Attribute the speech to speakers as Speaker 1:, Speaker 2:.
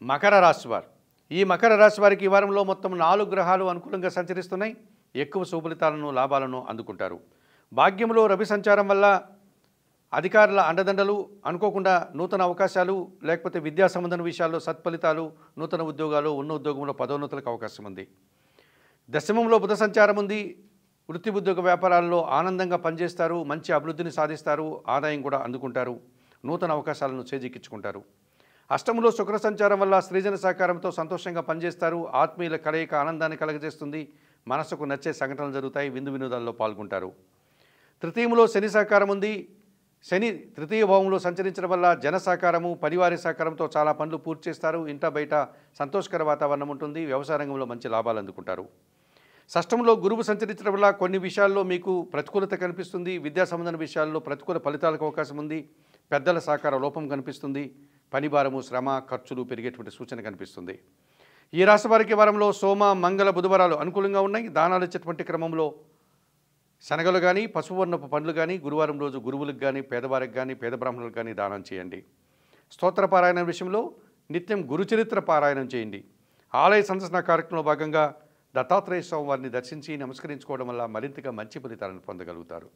Speaker 1: మకర రాశి వారు ఈ మకర రాశి వారికి ఈ వారంలో మొత్తం 4 గ్రహాలు అనుకూలంగా సంచరిస్తున్నాయి. ఎక్కువ శుభఫలితాలను లాభాలను అందుకుంటారు. భాగ్యంలో రవి సంచారం వల్ల అధికారుల అండదండలు, అనుకోకుండా నూతన అవకాశాలు, లేకపోతే విద్యా సంబంధన విషయాల్లో సత్ఫలితాలు, నూతన ఉద్యోగాలు, ఉన్న ఉద్యోగంలో పదోన్నతులకు అవకాశం ఉంది. దశమంలో బుధ సంచారం ఉంది. వృత్తి ఉద్యోగ వ్యాపారాల్లో ఆనందంగా పనిచేస్తారు. మంచి అభివృద్ధిని సాధిస్తారు. ఆదాయం కూడా అందుకుంటారు. నూతన అవకాశాలను చేజిక్కించుకుంటారు. అష్టమంలో శుక్ర సంచారం వల్ల సృజన సహకారంతో సంతోషంగా పనిచేస్తారు. ఆత్మీయుల కలయిక ఆనందాన్ని కలగజేస్తుంది. మనసుకు నచ్చే సంఘటనలు జరుగుతాయి. విందు వినోదాల్లో పాల్గొంటారు. తృతీయంలో శని సహకారం ఉంది. శని తృతీయ భావంలో సంచరించడం వల్ల జన సహకారము, పరివార సహకారంతో చాలా పనులు పూర్తి చేస్తారు. ఇంట బయట సంతోషకర వాతావరణం ఉంటుంది. వ్యవసాయ రంగంలో మంచి లాభాలు అందుకుంటారు. షష్టంలో గురువు సంచరించడం వల్ల కొన్ని విషయాల్లో మీకు ప్రతికూలత కనిపిస్తుంది. విద్యా సంబంధన విషయాల్లో ప్రతికూల ఫలితాలకు అవకాశం ఉంది. పెద్దల సహకార లోపం కనిపిస్తుంది. పని భారము, శ్రమ, ఖర్చులు పెరిగేటువంటి సూచన కనిపిస్తుంది. ఈ రాశి వారికి వారంలో సోమ, మంగళ, బుధవారాలు అనుకూలంగా ఉన్నాయి. దానాలు ఇచ్చేటువంటి క్రమంలో శనగలు కానీ, పసుపువర్ణపు పండ్లు కానీ, గురువారం రోజు గురువులకు కానీ, పేదవారికి కానీ, పేద బ్రాహ్మణులకు కానీ దానం చేయండి. స్తోత్ర పారాయణం విషయంలో నిత్యం గురుచరిత్ర పారాయణం చేయండి. ఆలయ సందర్శన కార్యక్రమంలో భాగంగా దత్తాత్రేయ స్వామి వారిని దర్శించి నమస్కరించుకోవడం వల్ల మరింతగా మంచి ఫలితాలను పొందగలుగుతారు.